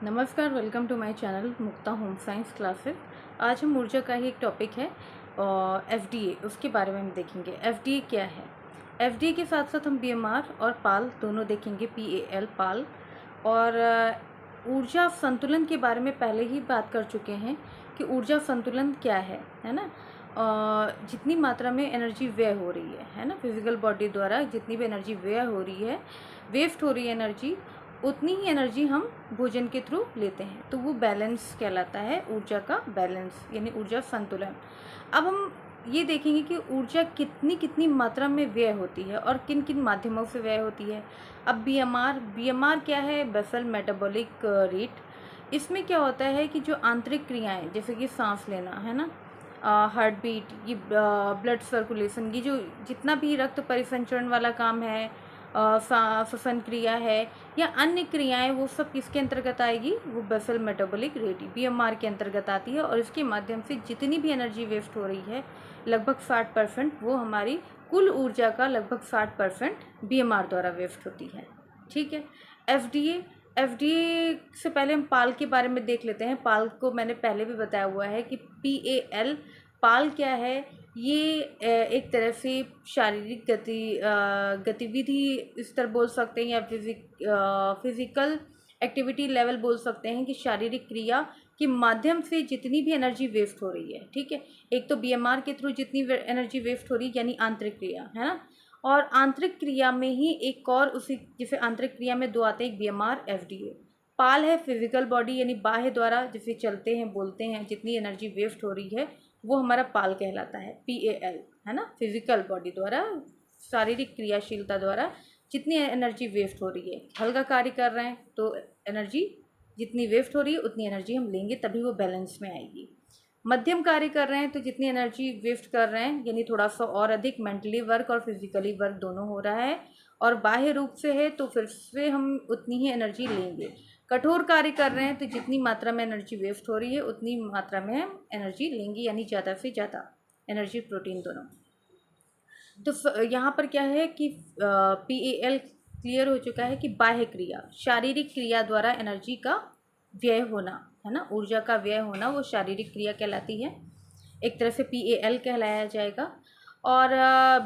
नमस्कार, welcome to my channel Mukta Home Science Classes. आज हम ऊर्जा का ही एक टॉपिक है एफडीए, उसके बारे में हम देखेंगे। एफडीए क्या है? एफडीए के साथ साथ हम बीएमआर और पाल दोनों देखेंगे, पीएएल पाल। और ऊर्जा संतुलन के बारे में पहले ही बात कर चुके हैं कि ऊर्जा संतुलन क्या है ना। जितनी मात्रा में एनर्जी व्यय हो रही है ना, फिजिकल बॉडी द्वारा जितनी भी एनर्जी व्यय हो रही है, वेस्ट हो रही है एनर्जी, उतनी ही एनर्जी हम भोजन के थ्रू लेते हैं, तो वो बैलेंस कहलाता है, ऊर्जा का बैलेंस यानी ऊर्जा संतुलन। अब हम ये देखेंगे कि ऊर्जा कितनी कितनी मात्रा में व्यय होती है और किन किन माध्यमों से व्यय होती है। अब बीएमआर क्या है? Basal metabolic rate. इसमें क्या होता है कि जो आंतरिक क्रियाएं जैसे कि सांस लेना है ना, हार्ट बीट, ये ब्लड सर्कुलेशन, ये जो जितना भी रक्त परिसंचरण वाला काम है, श्वसन क्रिया है या अन्य क्रियाएं, वो सब किसके अंतर्गत आएगी? वो बेसल मेटाबॉलिक रेट बीएमआर के अंतर्गत आती है। और इसके माध्यम से जितनी भी एनर्जी वेस्ट हो रही है, लगभग 60%, वो हमारी कुल ऊर्जा का लगभग 60% बीएमआर द्वारा वेस्ट होती है। ठीक है। एफडीए से पहले हम पाल के बारे में देख लेते हैं। पाल को मैंने पहले भी बताया हुआ है कि पीएएल पाल क्या है। ये एक तरह से शारीरिक गतिविधि इस तरह बोल सकते हैं, या फिजिकल एक्टिविटी लेवल बोल सकते हैं कि शारीरिक क्रिया के माध्यम से जितनी भी एनर्जी वेस्ट हो रही है। ठीक है। एक तो बीएमआर के थ्रू जितनी एनर्जी वेस्ट हो रही है यानी आंतरिक क्रिया है ना, और आंतरिक क्रिया में ही एक और उसी, जैसे आंतरिक क्रिया में दो आते हैं, बीएमआर, एफडीए। पाल है फिजिकल बॉडी यानी बाह्य द्वारा जैसे चलते हैं, बोलते हैं, जितनी एनर्जी वेस्ट हो रही है वो हमारा पाल कहलाता है, पीएएल है ना, फिजिकल बॉडी द्वारा, शारीरिक क्रियाशीलता द्वारा जितनी एनर्जी वेस्ट हो रही है। हल्का कार्य कर रहे हैं तो एनर्जी जितनी वेस्ट हो रही है उतनी एनर्जी हम लेंगे, तभी वो बैलेंस में आएगी। मध्यम कार्य कर रहे हैं तो जितनी एनर्जी वेस्ट कर रहे हैं यानी थोड़ा सा और अधिक मेंटली वर्क और फिजिकली वर्क दोनों हो रहा है, और बाह्य रूप से है तो फिर से हम उतनी ही एनर्जी लेंगे। कठोर कार्य कर रहे हैं तो जितनी मात्रा में एनर्जी वेस्ट हो रही है उतनी मात्रा में हम एनर्जी लेंगे, यानी ज़्यादा से ज़्यादा एनर्जी, प्रोटीन दोनों। तो यहाँ पर क्या है कि पीएएल क्लियर हो चुका है कि बाह्य क्रिया, शारीरिक क्रिया द्वारा एनर्जी का व्यय होना है ना, ऊर्जा का व्यय होना, वो शारीरिक क्रिया कहलाती है, एक तरह से पीएएल कहलाया जाएगा। और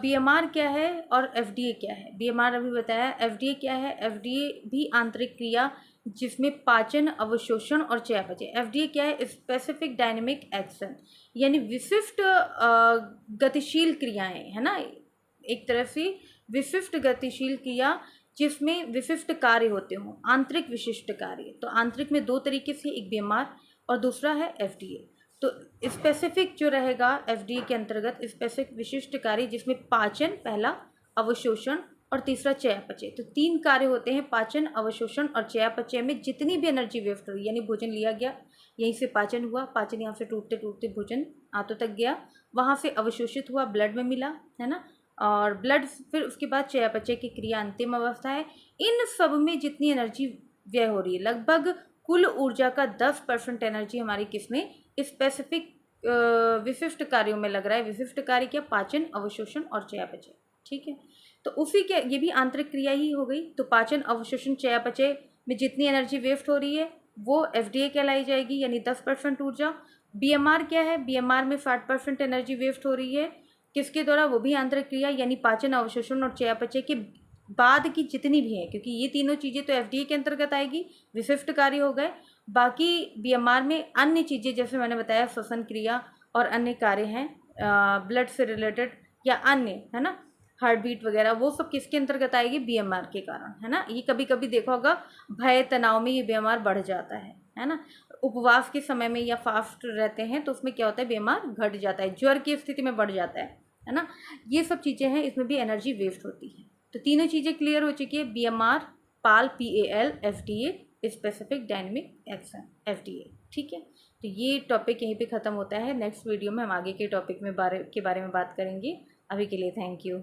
बीएमआर क्या है और एफडीए क्या है? बीएमआर अभी बताया। एफडीए क्या है? एफडीए भी आंतरिक क्रिया जिसमें पाचन, अवशोषण और चयापचय। एफडीए क्या है? स्पेसिफिक डायनेमिक एक्शन, यानी विशिष्ट गतिशील क्रियाएं है ना, एक तरह से विशिष्ट गतिशील क्रिया जिसमें विशिष्ट कार्य होते हों, आंतरिक विशिष्ट कार्य। तो आंतरिक में दो तरीके से, एक बीएमआर और दूसरा है एफडीए। तो स्पेसिफिक जो रहेगा एफडीए के अंतर्गत, स्पेसिफिक विशिष्ट कार्य जिसमें पाचन पहला, अवशोषण और तीसरा चयापचय। तो तीन कार्य होते हैं, पाचन, अवशोषण और चयापचय में जितनी भी एनर्जी वेस्ट हो रही है, यानी भोजन लिया गया, यहीं से पाचन हुआ, पाचन यहाँ से टूटते टूटते भोजन आंतों तक गया, वहाँ से अवशोषित हुआ, ब्लड में मिला है ना, और ब्लड, फिर उसके बाद चयापचय की क्रिया अंतिम अवस्था है। इन सब में जितनी एनर्जी व्यय हो रही है, लगभग कुल ऊर्जा का 10% एनर्जी हमारी किसमें? स्पेसिफिक विशिष्ट कार्यों में लग रहा है। विशिष्ट कार्य क्या? पाचन, अवशोषण और चयापचय। ठीक है। तो उसी के, ये भी आंतरिक क्रिया ही हो गई। तो पाचन, अवशोषण, चयापचय में जितनी एनर्जी वेस्ट हो रही है वो एफडीए कहलाई जाएगी, यानी 10% ऊर्जा। बीएमआर क्या है? बीएमआर में 60% एनर्जी वेस्ट हो रही है, किसके द्वारा? वो भी आंतरिक क्रिया, यानी पाचन, अवशोषण और चयापचय के बाद की जितनी भी हैं, क्योंकि ये तीनों चीज़ें तो एफडीए के अंतर्गत आएगी, विशिष्ट कार्य हो गए। बाकी बीएमआर में अन्य चीज़ें, जैसे मैंने बताया, श्वसन क्रिया और अन्य कार्य हैं, ब्लड से रिलेटेड या अन्य है ना, हार्ट बीट वगैरह, वो सब किसके अंतर्गत आएगी? बीएमआर के कारण है ना। ये कभी कभी देखा होगा, भय तनाव में ये बीएमआर बढ़ जाता है ना। उपवास के समय में या फास्ट रहते हैं तो उसमें क्या होता है? बीएमआर घट जाता है, ज्वर की स्थिति में बढ़ जाता है ना। ये सब चीज़ें हैं, इसमें भी एनर्जी वेस्ट होती है। तो तीनों चीज़ें क्लियर हो चुकी है, BMR, PAL, PAL, FDA, specific dynamic action, FDA. ठीक है। तो ये टॉपिक यहीं पे ख़त्म होता है। नेक्स्ट वीडियो में हम आगे के टॉपिक में के बारे में बात करेंगे। अभी के लिए थैंक यू।